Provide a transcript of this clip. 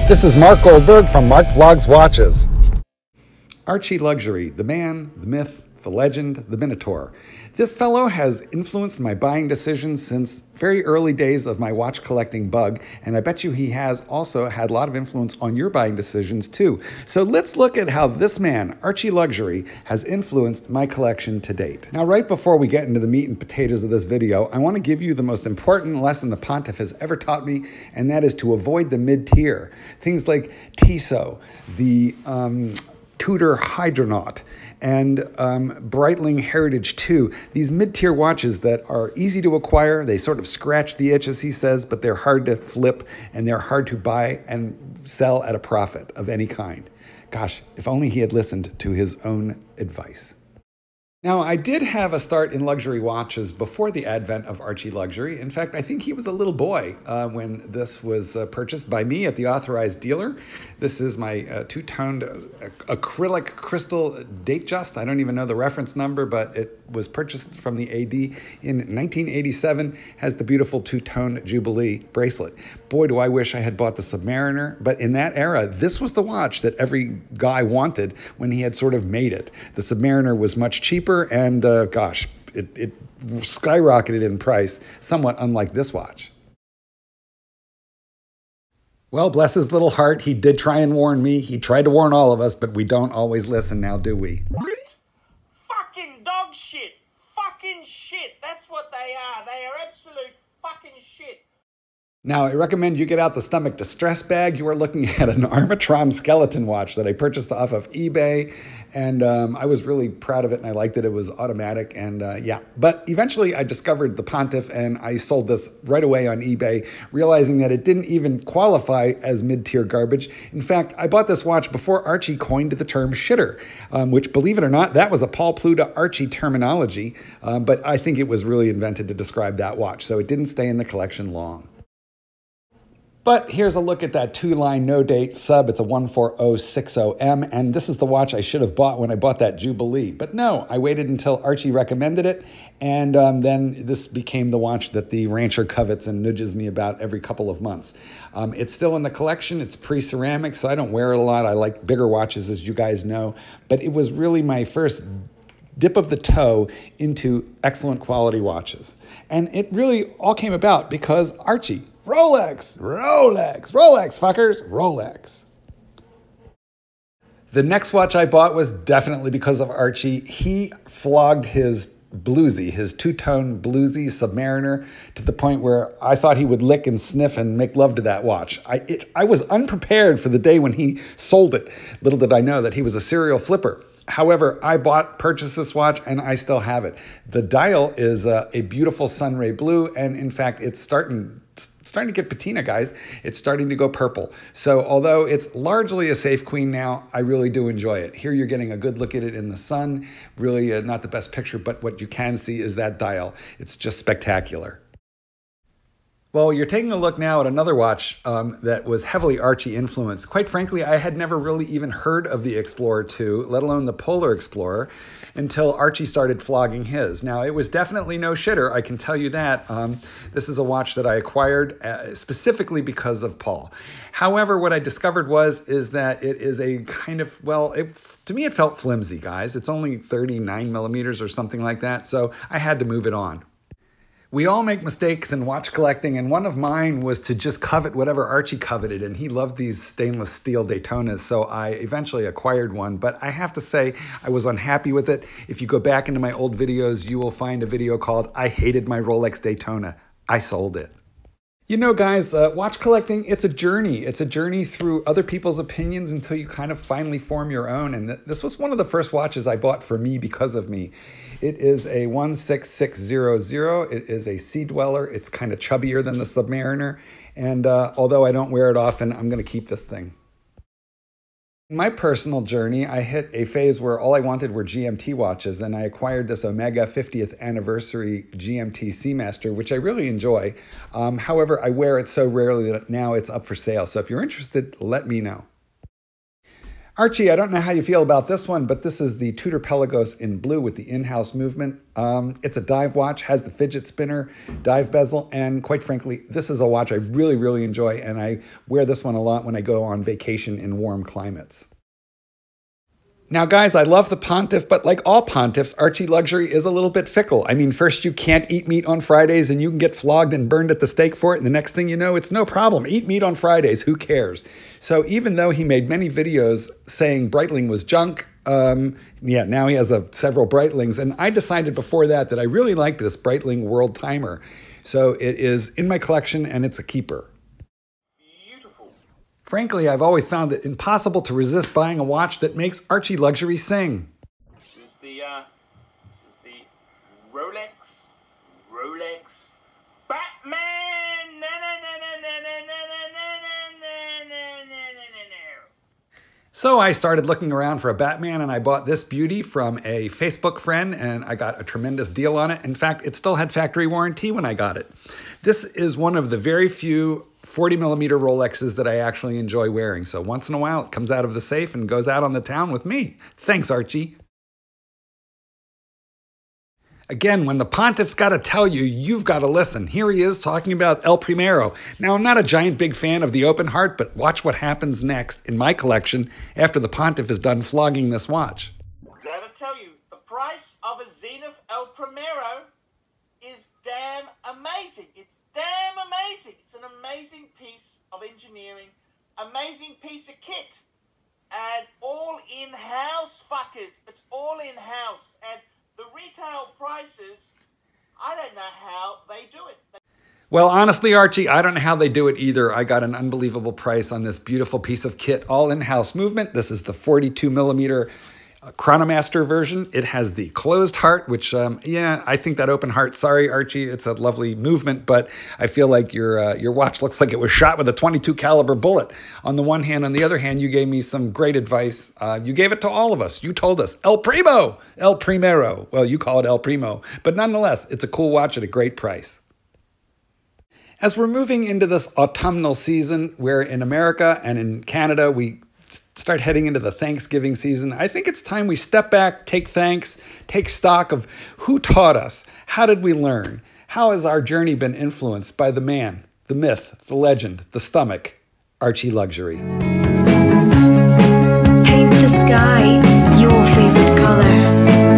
This is Marc Goldberg from Marc Vlogs Watches. Archieluxury, the man, the myth, the legend, the Minotaur. This fellow has influenced my buying decisions since very early days of my watch collecting bug, and I bet you he has also had a lot of influence on your buying decisions too. So let's look at how this man, Archieluxury, has influenced my collection to date. Now, right before we get into the meat and potatoes of this video, I want to give you the most important lesson the Pontiff has ever taught me, and that is to avoid the mid-tier. Things like Tissot, the Tudor Hydronaut, and Breitling Heritage 2. These mid-tier watches that are easy to acquire, they sort of scratch the itch, as he says, but they're hard to flip and they're hard to buy and sell at a profit of any kind. Gosh, if only he had listened to his own advice. Now, I did have a start in luxury watches before the advent of Archieluxury. In fact, I think he was a little boy when this was purchased by me at the authorized dealer. This is my two-toned acrylic crystal Datejust. I don't even know the reference number, but it was purchased from the AD in 1987. Has the beautiful two-tone Jubilee bracelet. Boy, do I wish I had bought the Submariner. But in that era, this was the watch that every guy wanted when he had sort of made it. The Submariner was much cheaper, and gosh, it skyrocketed in price, somewhat unlike this watch. Well, bless his little heart, he did try and warn me. He tried to warn all of us, but we don't always listen now, do we? Fucking dog shit. Fucking shit. That's what they are. They are absolute fucking shit. Now, I recommend you get out the stomach distress bag. You are looking at an Armatron skeleton watch that I purchased off of eBay, and I was really proud of it, and I liked it. It was automatic, and yeah. But eventually, I discovered the Pontiff, and I sold this right away on eBay, realizing that it didn't even qualify as mid-tier garbage. In fact, I bought this watch before Archie coined the term shitter, which, believe it or not, that was a Paul Pluta Archie terminology, but I think it was really invented to describe that watch, so it didn't stay in the collection long. But here's a look at that two-line no-date sub. It's a 14060M, and this is the watch I should have bought when I bought that Jubilee. But no, I waited until Archie recommended it, and then this became the watch that the rancher covets and nudges me about every couple of months. It's still in the collection. It's pre-ceramic, so I don't wear it a lot. I like bigger watches, as you guys know. But it was really my first dip of the toe into excellent quality watches. And it really all came about because Archie. Rolex, Rolex, Rolex, fuckers, Rolex. The next watch I bought was definitely because of Archie. He flogged his bluesy, his two-tone bluesy Submariner to the point where I thought he would lick and sniff and make love to that watch. I was unprepared for the day when he sold it. Little did I know that he was a serial flipper. However, I purchased this watch, and I still have it. The dial is a beautiful sunray blue, and in fact, it's starting to get patina, guys. It's starting to go purple. So although it's largely a safe queen now, I really do enjoy it. Here you're getting a good look at it in the sun. Really not the best picture, but what you can see is that dial. It's just spectacular. Well, you're taking a look now at another watch that was heavily Archie influenced. Quite frankly, I had never really even heard of the Explorer 2, let alone the Polar Explorer, until Archie started flogging his. Now, it was definitely no shitter, I can tell you that. This is a watch that I acquired specifically because of Paul. However, what I discovered is that it is a kind of, well, to me it felt flimsy, guys. It's only 39 millimeters or something like that, so I had to move it on. We all make mistakes in watch collecting, and one of mine was to just covet whatever Archie coveted, and he loved these stainless steel Daytonas, so I eventually acquired one, but I have to say I was unhappy with it. If you go back into my old videos, you will find a video called I Hated My Rolex Daytona. I sold it. You know, guys, watch collecting, it's a journey. It's a journey through other people's opinions until you kind of finally form your own. And this was one of the first watches I bought for me because of me. It is a 16600. It is a Sea Dweller. It's kind of chubbier than the Submariner. And although I don't wear it often, I'm going to keep this thing. In my personal journey, I hit a phase where all I wanted were GMT watches, and I acquired this Omega 50th Anniversary GMT Seamaster, which I really enjoy. However, I wear it so rarely that now it's up for sale. So if you're interested, let me know. Archie, I don't know how you feel about this one, but this is the Tudor Pelagos in blue with the in-house movement. It's a dive watch, has the fidget spinner, dive bezel, and quite frankly, this is a watch I really, really enjoy, and I wear this one a lot when I go on vacation in warm climates. Now, guys, I love the Pontiff, but like all Pontiffs, Archieluxury is a little bit fickle. I mean, first you can't eat meat on Fridays and you can get flogged and burned at the stake for it, and the next thing you know, it's no problem. Eat meat on Fridays, who cares? So even though he made many videos saying Breitling was junk, now he has several Breitlings, and I decided before that I really liked this Breitling World Timer. So it is in my collection, and it's a keeper. Frankly, I've always found it impossible to resist buying a watch that makes Archieluxury sing. This is the Rolex Batman. So I started looking around for a Batman, and I bought this beauty from a Facebook friend, and I got a tremendous deal on it. In fact, it still had factory warranty when I got it. This is one of the very few 40mm Rolexes that I actually enjoy wearing. So once in a while, it comes out of the safe and goes out on the town with me. Thanks, Archie. Again, when the Pontiff's got to tell you, you've got to listen. Here he is talking about El Primero. Now, I'm not a giant big fan of the open heart, but watch what happens next in my collection after the Pontiff is done flogging this watch. Gotta tell you, the price of a Zenith El Primero is damn amazing. It's damn amazing. It's an amazing piece of engineering, amazing piece of kit, and all in-house, fuckers. It's all in-house, and the retail prices, I don't know how they do it. Well, honestly, Archie, I don't know how they do it either. I got an unbelievable price on this beautiful piece of kit, all in-house movement. This is the 42mm Chronomaster version. It has the closed heart, which, I think that open heart, sorry, Archie, it's a lovely movement, but I feel like your watch looks like it was shot with a .22 caliber bullet. On the one hand, on the other hand, you gave me some great advice. You gave it to all of us. You told us, El Primero. Well, you call it El Primo, but nonetheless, it's a cool watch at a great price. As we're moving into this autumnal season, where in America and in Canada, we start heading into the Thanksgiving season, I think it's time we step back, take stock of who taught us, how did we learn, how has our journey been influenced by the man, the myth, the legend, the stomach, Archieluxury. Paint the sky your favorite color.